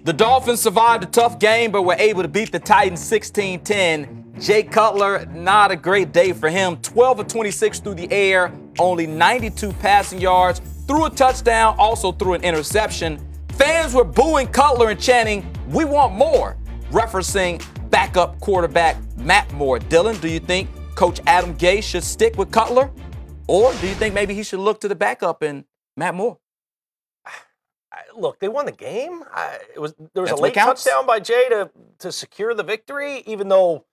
The Dolphins survived a tough game, but were able to beat the Titans 16-10. Jay Cutler, not a great day for him. 12 of 26 through the air, only 92 passing yards, threw a touchdown, also threw an interception. Fans were booing Cutler and chanting, "We want more," referencing backup quarterback Matt Moore. Dylan, do you think Coach Adam Gase should stick with Cutler? Or do you think maybe he should look to the backup and Matt Moore? Look, they won the game. There was a late touchdown by Jay to secure the victory, even though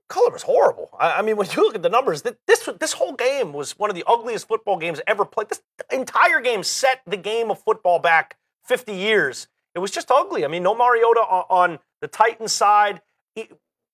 Cutler was horrible. I mean, when you look at the numbers, this whole game was one of the ugliest football games ever played. This entire game set the game of football back 50 years. It was just ugly. I mean, no Mariota on the Titans side.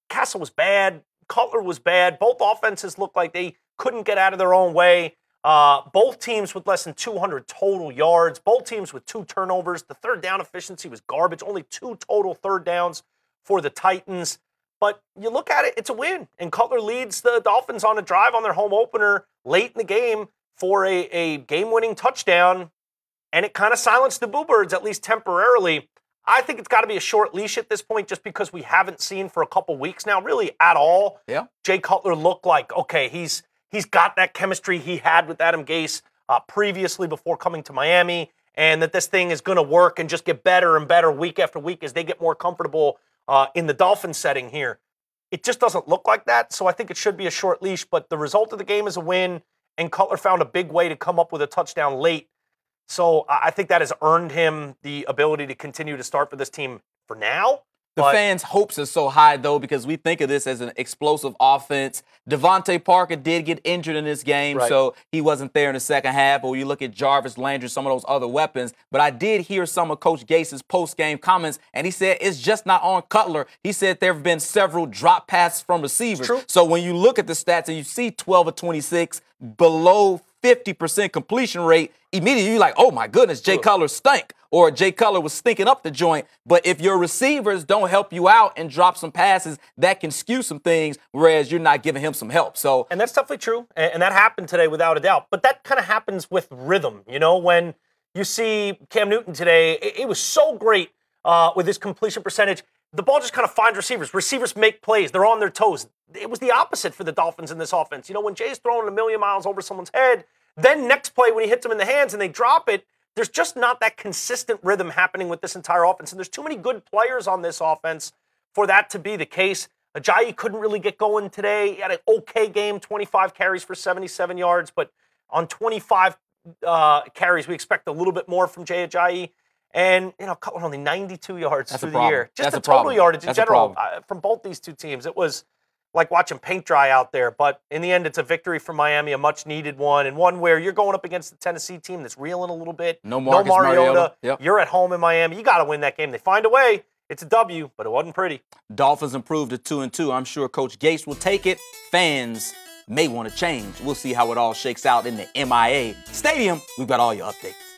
Castle was bad. Cutler was bad. Both offenses looked like they couldn't get out of their own way. Both teams with less than 200 total yards. Both teams with 2 turnovers. The third down efficiency was garbage. Only 2 total third downs for the Titans. But you look at it, it's a win. And Cutler leads the Dolphins on a drive on their home opener late in the game for a game-winning touchdown. And it kind of silenced the Boo Birds, at least temporarily. I think it's got to be a short leash at this point just because we haven't seen for a couple weeks now really at all. Yeah. Jay Cutler looked like, okay, he's got that chemistry he had with Adam Gase previously before coming to Miami, and that this thing is going to work and just get better and better week after week as they get more comfortable in the Dolphins setting here. It just doesn't look like that, so I think it should be a short leash, but the result of the game is a win, and Cutler found a big way to come up with a touchdown late. So I think that has earned him the ability to continue to start for this team for now. The fans' hopes are so high, though, because we think of this as an explosive offense. Devontae Parker did get injured in this game, right, so he wasn't there in the second half. But when you look at Jarvis Landry, some of those other weapons. But I did hear some of Coach Gase's post-game comments, and he said it's just not on Cutler. He said there have been several drop passes from receivers. True. So when you look at the stats and you see 12 of 26, below 50% completion rate, immediately you're like, oh, my goodness, Jay Cutler stank. Or Jay Cutler was stinking up the joint. But if your receivers don't help you out and drop some passes, that can skew some things, whereas you're not giving him some help. And that's definitely true, and that happened today without a doubt. But that kind of happens with rhythm. You know, when you see Cam Newton today, it was so great with his completion percentage. The ball just kind of finds receivers. Receivers make plays. They're on their toes. It was the opposite for the Dolphins in this offense. You know, when Jay's throwing a million miles over someone's head, then next play when he hits them in the hands and they drop it, there's just not that consistent rhythm happening with this entire offense. And there's too many good players on this offense for that to be the case. Ajayi couldn't really get going today. He had an okay game, 25 carries for 77 yards. But on 25 carries, we expect a little bit more from Jay Ajayi. And, you know, Cutler only 92 yards through the year. Just the total yardage in general from both these two teams. It was like watching paint dry out there. But in the end, it's a victory for Miami, a much-needed one, and one where you're going up against the Tennessee team that's reeling a little bit. No Mariota. Yep. You're at home in Miami. You got to win that game. They find a way. It's a W, but it wasn't pretty. Dolphins improved to 2-2. I'm sure Coach Gase will take it. Fans may want to change. We'll see how it all shakes out in the MIA Stadium. We've got all your updates.